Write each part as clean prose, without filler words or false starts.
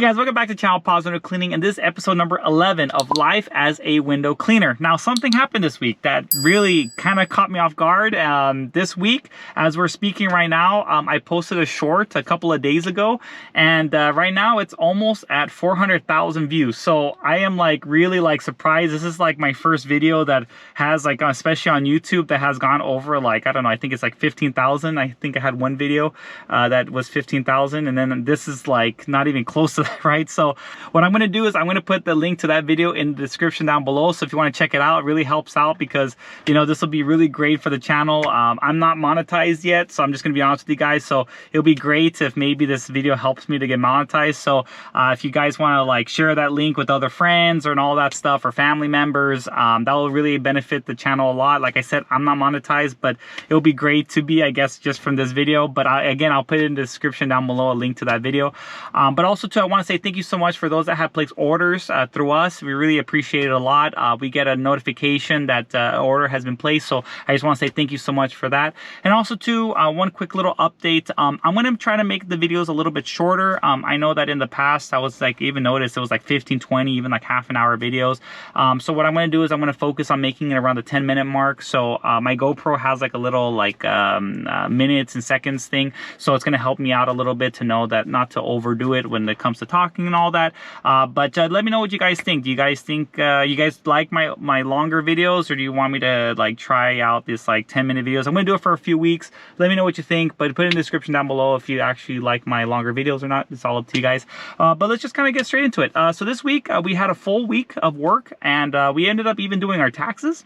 guys, welcome back to Channel Paws Window Cleaning, and this is episode number 11 of Life as a Window Cleaner. Now, something happened this week that really kind of caught me off guard. This week, as we're speaking right now, I posted a short a couple of days ago, and right now it's almost at 400,000 views. So I am really surprised. This is like my first video that has especially on YouTube, that has gone over I don't know, I think it's like 15,000. I think I had one video that was 15,000, and then this is not even close to that, right? So what I'm going to do is I'm going to put the link to that video in the description down below. So if you want to check it out, it really helps out because, you know, this will be really great for the channel. I'm not monetized yet, so I'm just going to be honest with you guys. So it'll be great if maybe this video helps me to get monetized. So if you guys want to share that link with other friends and all that stuff, or family members, that will really benefit the channel a lot. Like I said, I'm not monetized, but it'll be great to be, I guess, just from this video. But again, I'll put it in the description down below, a link to that video. But also too, I want to say thank you so much for those that have placed orders through us. We really appreciate it a lot. We get a notification that order has been placed, so I just want to say thank you so much for that. And also too, one quick little update. I'm going to try to make the videos a little bit shorter. I know that in the past I was even noticed it was 15, 20, even half an hour videos. So what I'm going to do is I'm going to focus on making it around the 10-minute mark. So my GoPro has a little minutes and seconds thing, so it's going to help me out a little bit to know that not to overdo it when it comes to talking and all that. But let me know what you guys think. Do you guys think you guys like my longer videos, or do you want me to try out this 10-minute videos? I'm gonna do it for a few weeks. Let me know what you think, but put it in the description down below if you actually like my longer videos or not. It's all up to you guys. But let's just kind of get straight into it. So this week we had a full week of work, and we ended up even doing our taxes.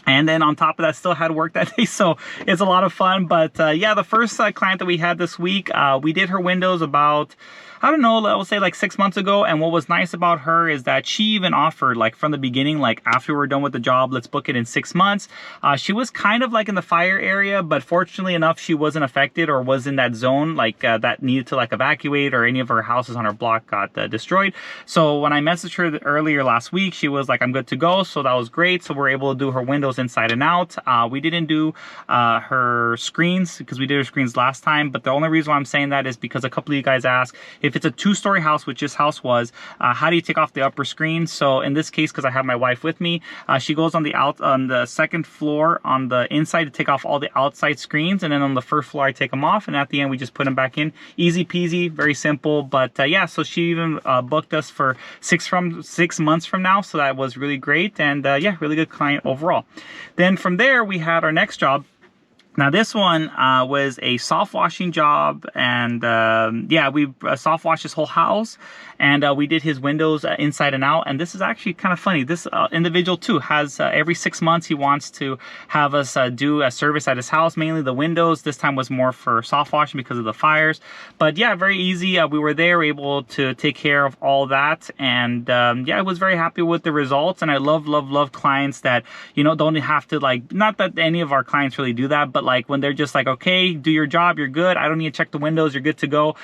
And then on top of that, still had work that day, so it's a lot of fun. But yeah, the first client that we had this week, we did her windows about, I don't know, I would say 6 months ago. And what was nice about her is that she even offered from the beginning, after we're done with the job, let's book it in 6 months. She was kind of in the fire area, but fortunately enough, she wasn't affected or was in that zone that needed to evacuate, or any of her houses on her block got destroyed. So when I messaged her earlier last week, she was I'm good to go. So that was great. So we're able to do her windows inside and out. We didn't do her screens because we did her screens last time, but the only reason why I'm saying that is because a couple of you guys asked, if it's a 2-story house, which this house was, how do you take off the upper screen? So in this case, because I have my wife with me, she goes on the second floor on the inside to take off all the outside screens, and then on the first floor I take them off, and at the end we just put them back in. Easy peasy, very simple. But yeah, so she even booked us for 6 months from now, so that was really great. And yeah, really good client overall. Then from there we had our next job. Now this one was a soft washing job, and yeah, we soft washed his whole house, and we did his windows inside and out. And this is actually kind of funny. This individual too has every 6 months he wants to have us do a service at his house, mainly the windows. This time was more for soft washing because of the fires. But yeah, very easy. We were there, able to take care of all that, and yeah, I was very happy with the results. And I love clients that, you know, don't have to not that any of our clients really do that, but when they're just okay, do your job, you're good, I don't need to check the windows, you're good to go.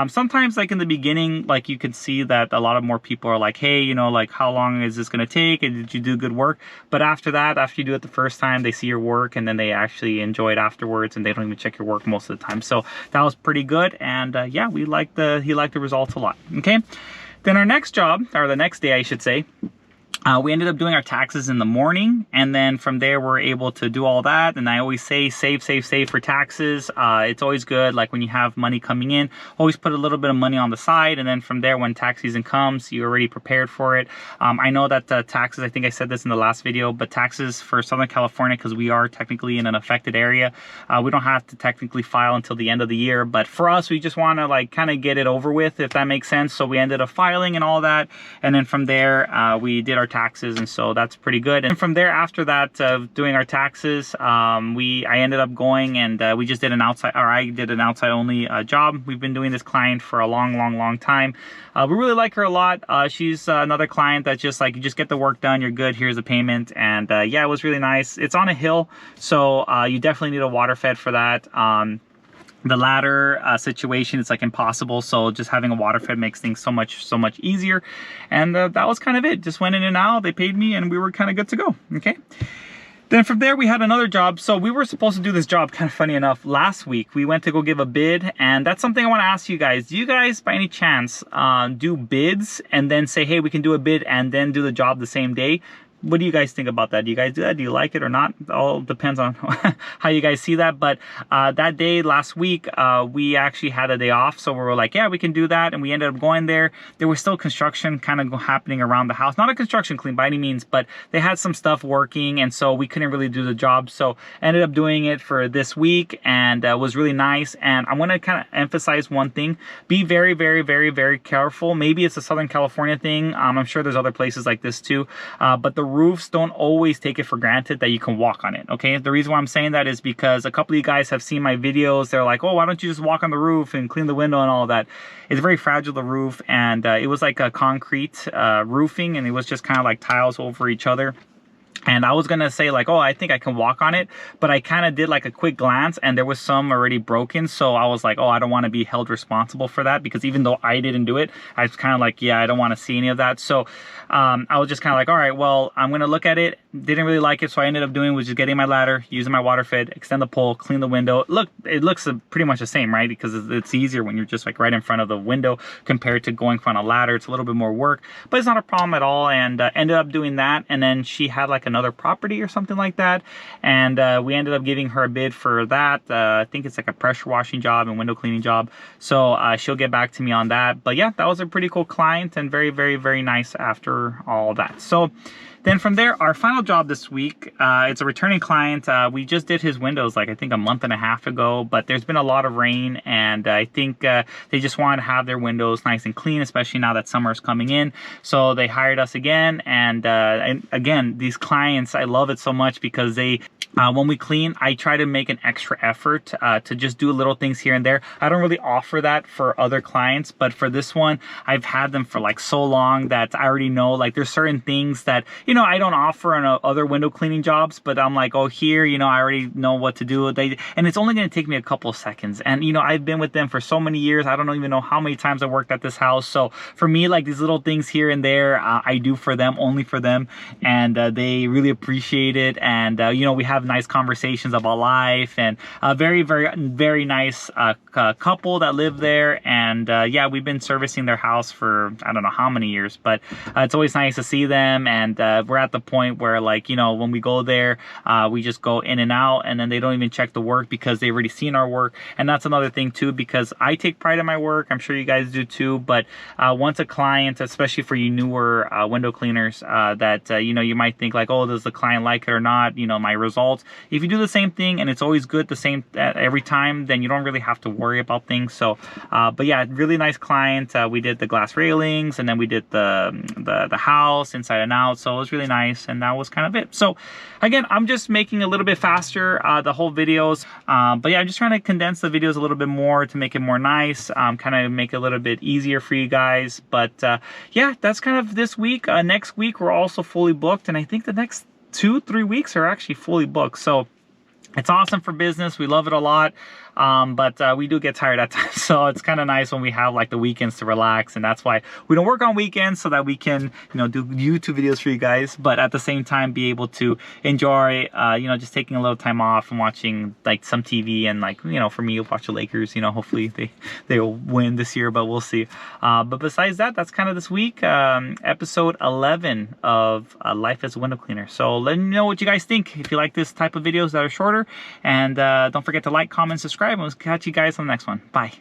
Sometimes in the beginning, you can see that a lot of more people are hey, you know, how long is this going to take, and did you do good work? But after that, after you do it the first time, they see your work, and then they actually enjoy it afterwards, and they don't even check your work most of the time. So that was pretty good. And yeah, he liked the results a lot. Okay, then our next job, or the next day I should say, we ended up doing our taxes in the morning, and then from there we're able to do all that. And I always say save for taxes. It's always good, when you have money coming in, always put a little bit of money on the side, and then from there, when tax season comes, you're already prepared for it. I know that taxes, I think I said this in the last video, but taxes for Southern California, because we are technically in an affected area, we don't have to technically file until the end of the year. But for us, we just want to kind of get it over with, if that makes sense. So we ended up filing and all that, and then from there we did our taxes, and so that's pretty good. And from there, after that, doing our taxes, I ended up going, and we just did an outside, or I did an outside only job. We've been doing this client for a long time. We really like her a lot. She's another client that's just you just get the work done, you're good, here's a payment. And yeah, it was really nice. It's on a hill, so you definitely need a water fed for that. The ladder situation is impossible, so just having a water fed makes things so much easier. And that was kind of it. Just went in and out, they paid me, and we were kind of good to go. Okay, Then from there, we had another job. So we were supposed to do this job, kind of funny enough, last week. We went to go give a bid, and that's something I want to ask you guys. Do you guys, by any chance, do bids and then say, hey, we can do a bid and then do the job the same day? What do you guys think about that? Do you guys do that? Do you like it or not? It all depends on how you guys see that. But that day last week, we actually had a day off. So we were like, yeah, we can do that. And we ended up going there. There was still construction kind of happening around the house. Not a construction clean by any means, but they had some stuff working. And so we couldn't really do the job. So ended up doing it for this week, and it was really nice. And I want to kind of emphasize one thing. Be very, very, very, very careful. Maybe it's a Southern California thing. I'm sure there's other places like this too. But the roofs, don't always take it for granted that you can walk on it. Okay, the reason why I'm saying that is because a couple of you guys have seen my videos. They're like, oh, why don't you just walk on the roof and clean the window and all that. It's very fragile, the roof, and it was like a concrete roofing, and it was just kind of like tiles over each other. And I was gonna say like, oh, I think I can walk on it, but I kind of did like a quick glance, and there was some already broken. So I was like, oh, I don't want to be held responsible for that, because even though I didn't do it, I was kind of like, yeah, I don't want to see any of that. So I was just kind of like, all right, well, I'm gonna look at it. Didn't really like it, so I ended up doing was just getting my ladder, using my water fed, extend the pole, clean the window. Look, it looks pretty much the same, right? Because it's easier when you're just like right in front of the window compared to going from a ladder. It's a little bit more work, but it's not a problem at all. And ended up doing that. And then she had like another property or something like that, and we ended up giving her a bid for that. I think it's like a pressure washing job and window cleaning job, so she'll get back to me on that. But yeah, that was a pretty cool client, and very, very, very nice after all that. So then from there, our final job this week, it's a returning client. We just did his windows like I think a month and a half ago, but there's been a lot of rain, and I think they just wanted to have their windows nice and clean, especially now that summer is coming in. So they hired us again, and again, these clients, I love it so much because they when we clean, I try to make an extra effort to just do little things here and there. I don't really offer that for other clients, but for this one, I've had them for like so long that I already know, like there's certain things that, you know, I don't offer on other window cleaning jobs, but I'm like, oh, here, you know, I already know what to do. And it's only going to take me a couple of seconds. And, you know, I've been with them for so many years. I don't even know how many times I worked at this house. So for me, like these little things here and there, I do for them, only for them. And they really appreciate it. And, you know, we have nice conversations about life, and a very, very, very nice couple that live there. And yeah, we've been servicing their house for I don't know how many years, but it's always nice to see them. And we're at the point where, like, you know, when we go there, we just go in and out, and then they don't even check the work because they've already seen our work. And that's another thing too, because I take pride in my work. I'm sure you guys do too. But once a client, especially for you newer window cleaners, that you know, you might think like, oh, does the client like it or not? You know, my results. If you do the same thing and it's always good the same every time, then you don't really have to worry about things. So but yeah, really nice client. We did the glass railings, and then we did the house inside and out. So it was really nice, and that was kind of it. So again, I'm just making a little bit faster the whole videos, but yeah, I'm just trying to condense the videos a little bit more to make it more nice, kind of make it a little bit easier for you guys. But yeah, that's kind of this week. Next week we're also fully booked, and I think the next 2-3 weeks are actually fully booked. So it's awesome for business. We love it a lot. But we do get tired at times, so it's kind of nice when we have like the weekends to relax, and that's why we don't work on weekends, so that we can, you know, do YouTube videos for you guys, but at the same time be able to enjoy, you know, just taking a little time off and watching like some TV, and like, you know, for me, watch the Lakers. You know, hopefully they will win this year, but we'll see. But besides that, that's kind of this week, episode 11 of Life as a Window Cleaner. So let me know what you guys think, if you like this type of videos that are shorter, and don't forget to like, comment, subscribe, and we'll catch you guys on the next one. Bye.